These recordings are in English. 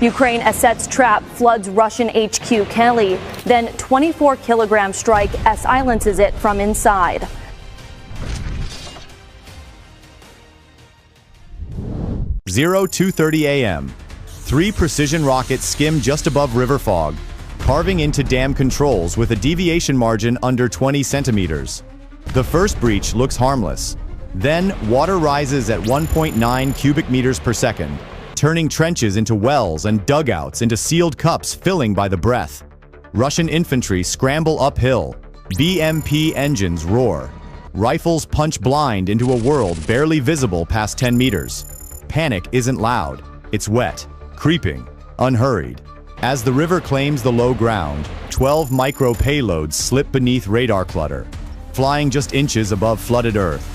Ukraine assets trap floods Russian HQ Kelly. Then 24-kilogram strike silences it from inside. Zero 2:30 a.m. 3 precision rockets skim just above river fog, carving into dam controls with a deviation margin under 20 centimeters. The first breach looks harmless. Then, water rises at 1.9 cubic meters per second, turning trenches into wells and dugouts into sealed cups filling by the breath. Russian infantry scramble uphill. BMP engines roar. Rifles punch blind into a world barely visible past 10 meters. Panic isn't loud. It's wet, creeping, unhurried. As the river claims the low ground, 12 micro payloads slip beneath radar clutter, flying just inches above flooded earth.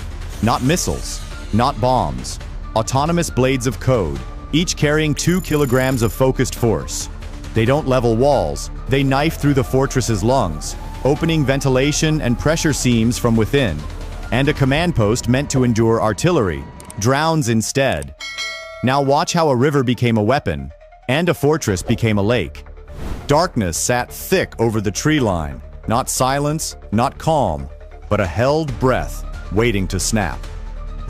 Not missiles, not bombs. Autonomous blades of code, each carrying 2 kilograms of focused force. They don't level walls, they knife through the fortress's lungs, opening ventilation and pressure seams from within. And a command post meant to endure artillery drowns instead. Now watch how a river became a weapon, and a fortress became a lake. Darkness sat thick over the tree line, not silence, not calm, but a held breath waiting to snap.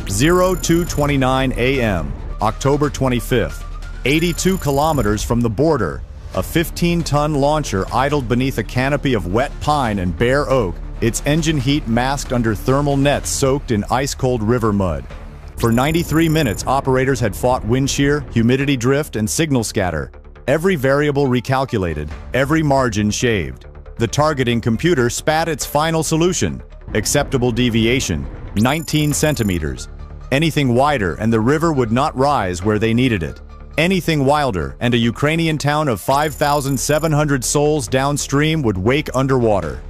02:29 a.m., October 25th, 82 kilometers from the border, a 15-ton launcher idled beneath a canopy of wet pine and bare oak, its engine heat masked under thermal nets soaked in ice-cold river mud. For 93 minutes, operators had fought wind shear, humidity drift, and signal scatter. Every variable recalculated, every margin shaved. The targeting computer spat its final solution. Acceptable deviation, 19 centimeters. Anything wider and the river would not rise where they needed it. Anything wilder and a Ukrainian town of 5,700 souls downstream would wake underwater.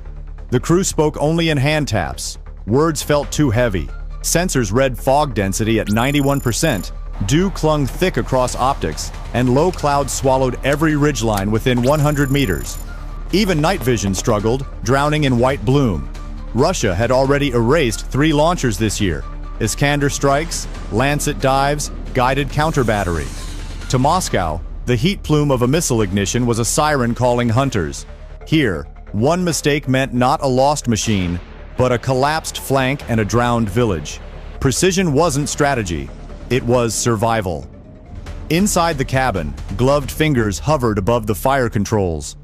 The crew spoke only in hand taps. Words felt too heavy. Sensors read fog density at 91%, dew clung thick across optics, and low clouds swallowed every ridgeline within 100 meters. Even night vision struggled, drowning in white bloom. Russia had already erased 3 launchers this year: Iskander strikes, Lancet dives, guided counter-battery. To Moscow, the heat plume of a missile ignition was a siren calling hunters. Here, one mistake meant not a lost machine, but a collapsed flank and a drowned village. Precision wasn't strategy, it was survival. Inside the cabin, gloved fingers hovered above the fire controls.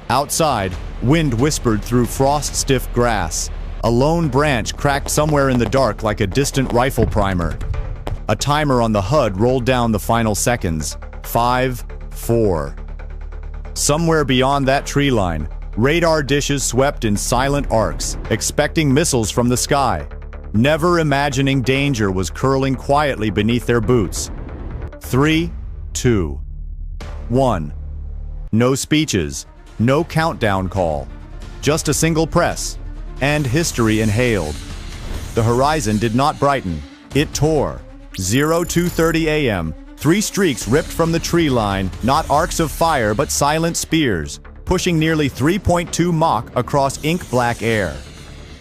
Outside, wind whispered through frost-stiff grass. A lone branch cracked somewhere in the dark like a distant rifle primer. A timer on the HUD rolled down the final seconds. 5, 4. Somewhere beyond that tree line, radar dishes swept in silent arcs, expecting missiles from the sky. Never imagining danger was curling quietly beneath their boots. 3, 2, 1. No speeches, no countdown call. Just a single press, and history inhaled. The horizon did not brighten, it tore. 02:30 a.m., 3 streaks ripped from the tree line, not arcs of fire but silent spears, pushing nearly 3.2 Mach across ink-black air.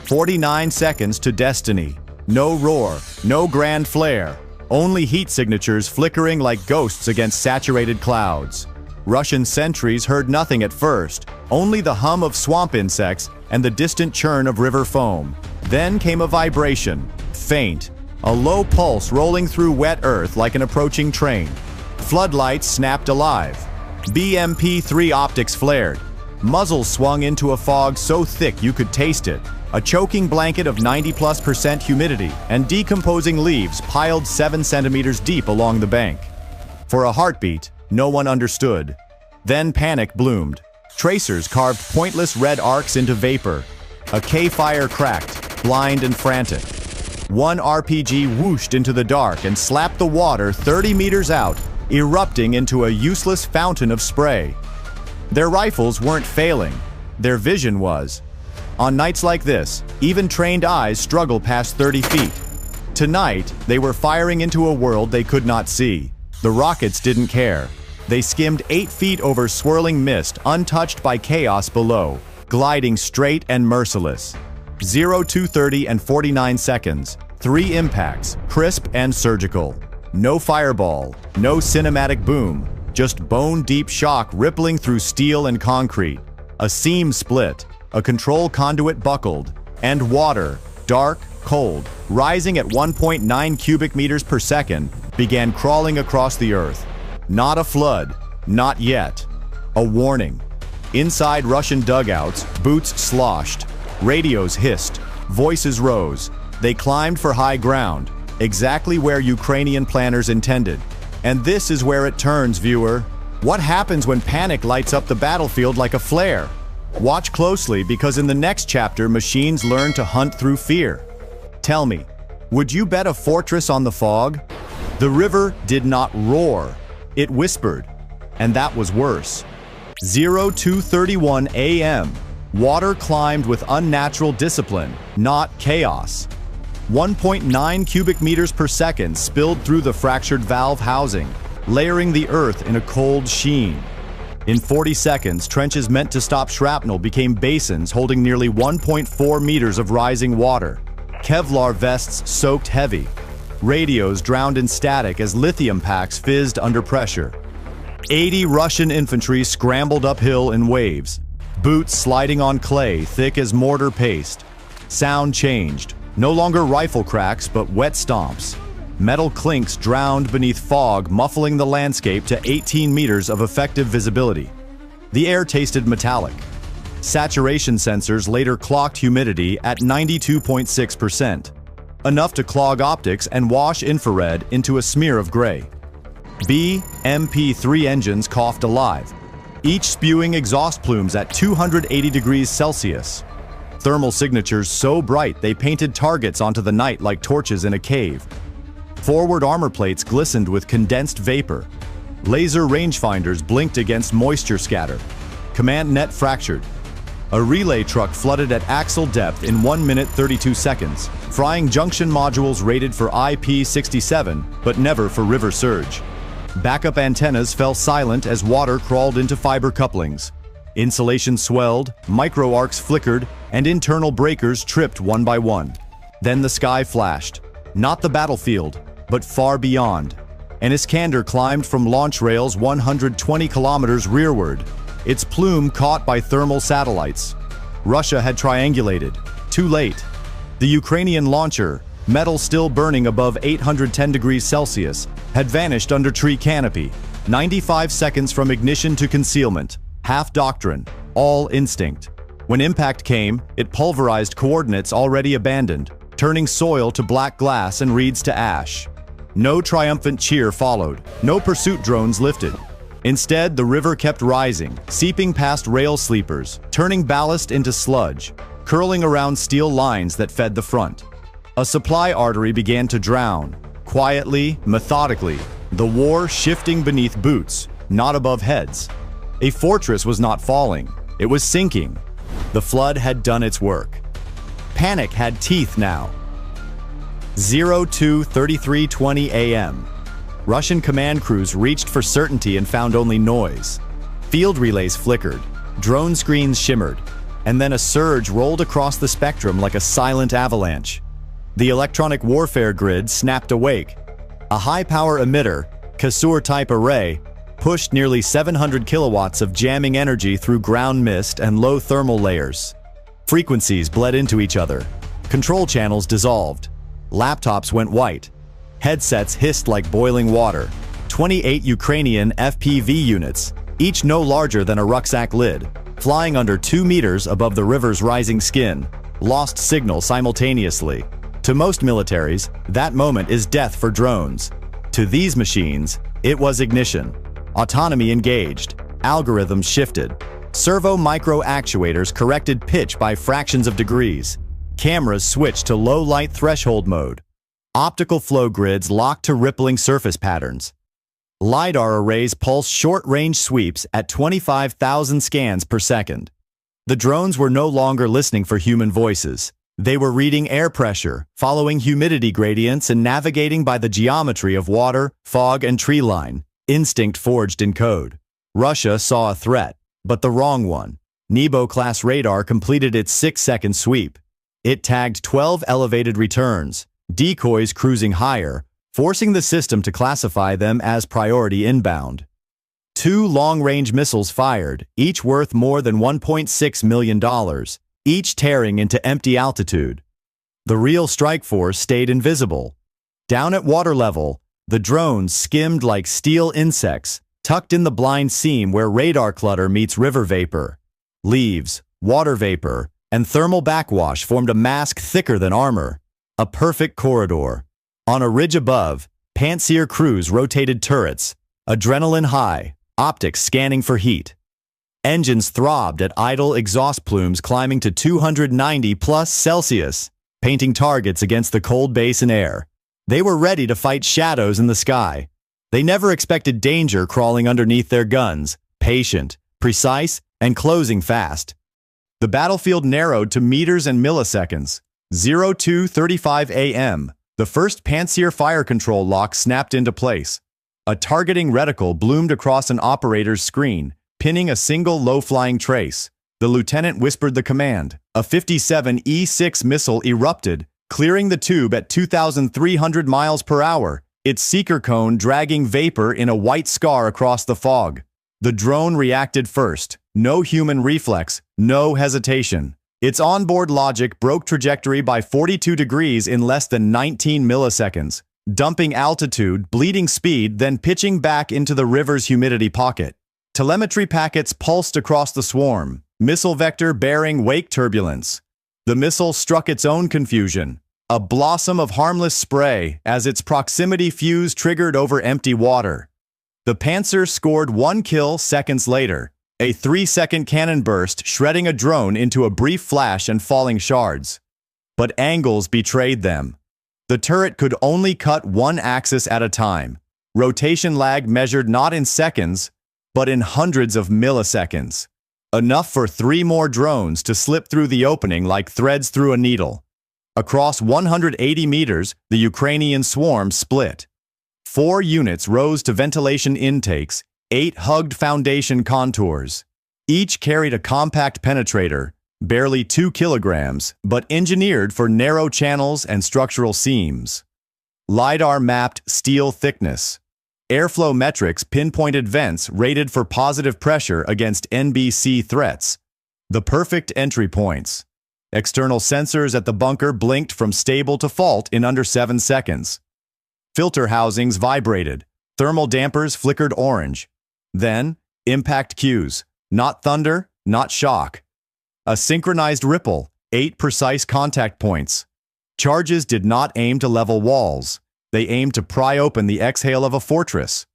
49 seconds to destiny. No roar, no grand flare, only heat signatures flickering like ghosts against saturated clouds. Russian sentries heard nothing at first, only the hum of swamp insects and the distant churn of river foam. Then came a vibration, faint, a low pulse rolling through wet earth like an approaching train. Floodlights snapped alive. BMP-3 optics flared. Muzzles swung into a fog so thick you could taste it. A choking blanket of 90+% humidity and decomposing leaves piled 7 centimeters deep along the bank. For a heartbeat, no one understood. Then panic bloomed. Tracers carved pointless red arcs into vapor. A K-fire cracked, blind and frantic. One RPG whooshed into the dark and slapped the water 30 meters out, erupting into a useless fountain of spray. Their rifles weren't failing. Their vision was. On nights like this, even trained eyes struggle past 30 feet. Tonight, they were firing into a world they could not see. The rockets didn't care. They skimmed 8 feet over swirling mist, untouched by chaos below, gliding straight and merciless. 02:30 and 49 seconds, 3 impacts, crisp and surgical. No fireball, no cinematic boom, just bone-deep shock rippling through steel and concrete. A seam split, a control conduit buckled, and water, dark, cold, rising at 1.9 cubic meters per second, began crawling across the earth. Not a flood, not yet. A warning. Inside Russian dugouts, boots sloshed, radios hissed, voices rose. They climbed for high ground, exactly where Ukrainian planners intended. And this is where it turns, viewer. What happens when panic lights up the battlefield like a flare? Watch closely, because in the next chapter, machines learn to hunt through fear. Tell me, would you bet a fortress on the fog? The river did not roar, it whispered, and that was worse. 02:31 a.m. Water climbed with unnatural discipline, not chaos. 1.9 cubic meters per second spilled through the fractured valve housing, layering the earth in a cold sheen. In 40 seconds, trenches meant to stop shrapnel became basins holding nearly 1.4 meters of rising water. Kevlar vests soaked heavy. Radios drowned in static as lithium packs fizzed under pressure. 80 Russian infantry scrambled uphill in waves, boots sliding on clay thick as mortar paste. Sound changed, no longer rifle cracks but wet stomps. Metal clinks drowned beneath fog, muffling the landscape to 18 meters of effective visibility. The air tasted metallic. Saturation sensors later clocked humidity at 92.6%, enough to clog optics and wash infrared into a smear of gray. BMP-3 engines coughed alive, each spewing exhaust plumes at 280 degrees Celsius. Thermal signatures so bright they painted targets onto the night like torches in a cave. Forward armor plates glistened with condensed vapor. Laser rangefinders blinked against moisture scatter. Command net fractured. A relay truck flooded at axle depth in 1 minute 32 seconds, frying junction modules rated for IP67, but never for river surge. Backup antennas fell silent as water crawled into fiber couplings. Insulation swelled, micro arcs flickered, and internal breakers tripped one by one. Then the sky flashed. Not the battlefield, but far beyond. An Iskander climbed from launch rails 120 kilometers rearward, its plume caught by thermal satellites. Russia had triangulated. Too late. The Ukrainian launcher, metal still burning above 810 degrees Celsius, had vanished under tree canopy. 95 seconds from ignition to concealment. Half doctrine, all instinct. When impact came, it pulverized coordinates already abandoned, turning soil to black glass and reeds to ash. No triumphant cheer followed. No pursuit drones lifted. Instead, the river kept rising, seeping past rail sleepers, turning ballast into sludge, curling around steel lines that fed the front. A supply artery began to drown, quietly, methodically, the war shifting beneath boots, not above heads. A fortress was not falling, it was sinking. The flood had done its work. Panic had teeth now. 02:33:20 a.m. Russian command crews reached for certainty and found only noise. Field relays flickered, drone screens shimmered, and then a surge rolled across the spectrum like a silent avalanche. The electronic warfare grid snapped awake. A high-power emitter, Kassur-type array, pushed nearly 700 kilowatts of jamming energy through ground mist and low thermal layers. Frequencies bled into each other. Control channels dissolved. Laptops went white. Headsets hissed like boiling water. 28 Ukrainian FPV units, each no larger than a rucksack lid, flying under 2 meters above the river's rising skin, lost signal simultaneously. To most militaries, that moment is death for drones. To these machines, it was ignition. Autonomy engaged. Algorithms shifted. Servo micro actuators corrected pitch by fractions of degrees. Cameras switched to low light threshold mode. Optical flow grids locked to rippling surface patterns. LiDAR arrays pulsed short-range sweeps at 25,000 scans per second. The drones were no longer listening for human voices. They were reading air pressure, following humidity gradients, and navigating by the geometry of water, fog, and tree line, instinct forged in code. Russia saw a threat, but the wrong one. Nebo-class radar completed its 6-second sweep. It tagged 12 elevated returns, decoys cruising higher, forcing the system to classify them as priority inbound. 2 long-range missiles fired, each worth more than $1.6 million, each tearing into empty altitude. The real strike force stayed invisible. Down at water level, the drones skimmed like steel insects, tucked in the blind seam where radar clutter meets river vapor. Leaves, water vapor, and thermal backwash formed a mask thicker than armor. A perfect corridor. On a ridge above, Pantsir crews rotated turrets, adrenaline high, optics scanning for heat. Engines throbbed at idle exhaust plumes climbing to 290+ Celsius, painting targets against the cold basin air. They were ready to fight shadows in the sky. They never expected danger crawling underneath their guns, patient, precise, and closing fast. The battlefield narrowed to meters and milliseconds. 02:35 a.m. The first Pantsir fire control lock snapped into place. A targeting reticle bloomed across an operator's screen, pinning a single low-flying trace. The lieutenant whispered the command. A 57 E-6 missile erupted, clearing the tube at 2,300 miles per hour, its seeker cone dragging vapor in a white scar across the fog. The drone reacted first. No human reflex, no hesitation. Its onboard logic broke trajectory by 42 degrees in less than 19 milliseconds, dumping altitude, bleeding speed, then pitching back into the river's humidity pocket. Telemetry packets pulsed across the swarm, missile vector bearing wake turbulence. The missile struck its own confusion, a blossom of harmless spray as its proximity fuse triggered over empty water. The Pantsir scored 1 kill seconds later, a 3-second cannon burst shredding a drone into a brief flash and falling shards. But angles betrayed them. The turret could only cut one axis at a time. Rotation lag measured not in seconds, but in hundreds of milliseconds. Enough for 3 more drones to slip through the opening like threads through a needle. Across 180 meters, the Ukrainian swarm split. 4 units rose to ventilation intakes, 8 hugged foundation contours. Each carried a compact penetrator, barely 2 kilograms, but engineered for narrow channels and structural seams. LiDAR mapped steel thickness. Airflow metrics pinpointed vents rated for positive pressure against NBC threats. The perfect entry points. External sensors at the bunker blinked from stable to fault in under 7 seconds. Filter housings vibrated. Thermal dampers flickered orange. Then, impact cues. Not thunder, not shock. A synchronized ripple, 8 precise contact points. Charges did not aim to level walls. They aimed to pry open the exhale of a fortress.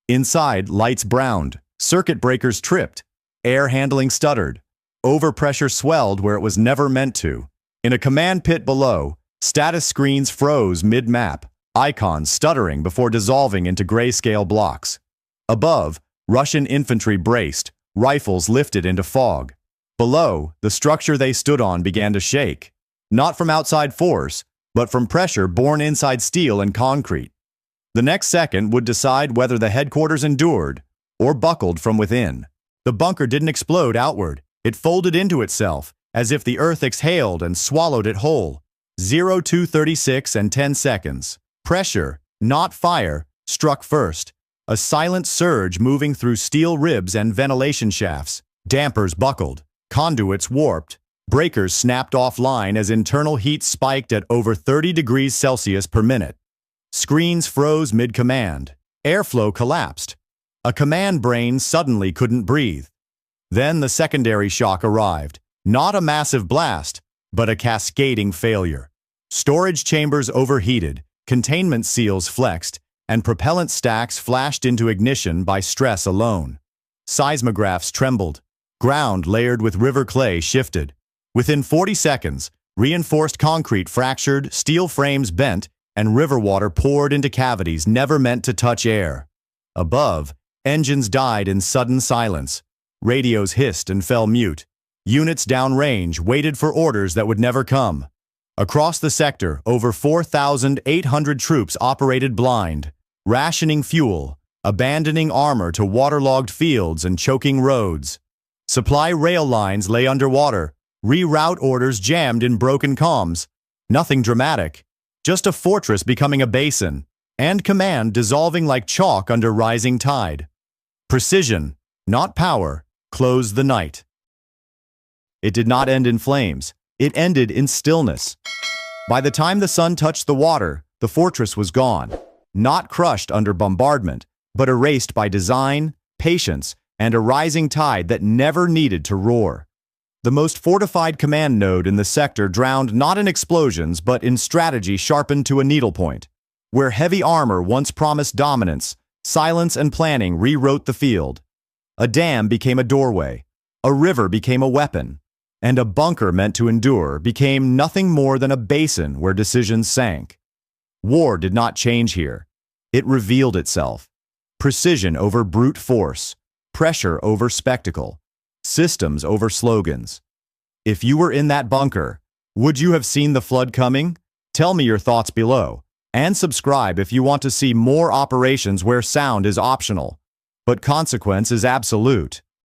Inside, lights browned. Circuit breakers tripped. Air handling stuttered. Overpressure swelled where it was never meant to. In a command pit below, status screens froze mid-map, icons stuttering before dissolving into grayscale blocks. Above, Russian infantry braced, rifles lifted into fog. Below, the structure they stood on began to shake. Not from outside force, but from pressure borne inside steel and concrete. The next second would decide whether the headquarters endured or buckled from within. The bunker didn't explode outward. It folded into itself, as if the earth exhaled and swallowed it whole. 0236 and 10 seconds. Pressure, not fire, struck first. A silent surge moving through steel ribs and ventilation shafts. Dampers buckled. Conduits warped. Breakers snapped offline as internal heat spiked at over 30 degrees Celsius per minute. Screens froze mid-command. Airflow collapsed. A command brain suddenly couldn't breathe. Then the secondary shock arrived. Not a massive blast, but a cascading failure. Storage chambers overheated, containment seals flexed, and propellant stacks flashed into ignition by stress alone. Seismographs trembled. Ground layered with river clay shifted. Within 40 seconds, reinforced concrete fractured, steel frames bent, and river water poured into cavities never meant to touch air. Above, engines died in sudden silence. Radios hissed and fell mute. Units downrange waited for orders that would never come. Across the sector, over 4,800 troops operated blind, rationing fuel, abandoning armor to waterlogged fields and choking roads. Supply rail lines lay underwater, reroute orders jammed in broken comms. Nothing dramatic, just a fortress becoming a basin, and command dissolving like chalk under rising tide. Precision, not power, closed the night. It did not end in flames. It ended in stillness. By the time the sun touched the water, the fortress was gone, not crushed under bombardment, but erased by design, patience, and a rising tide that never needed to roar. The most fortified command node in the sector drowned not in explosions, but in strategy sharpened to a needlepoint. Where heavy armor once promised dominance, silence and planning rewrote the field. A dam became a doorway, a river became a weapon, and a bunker meant to endure became nothing more than a basin where decisions sank. War did not change here. It revealed itself. Precision over brute force, pressure over spectacle, systems over slogans. If you were in that bunker, would you have seen the flood coming? Tell me your thoughts below, and subscribe if you want to see more operations where sound is optional, but consequence is absolute.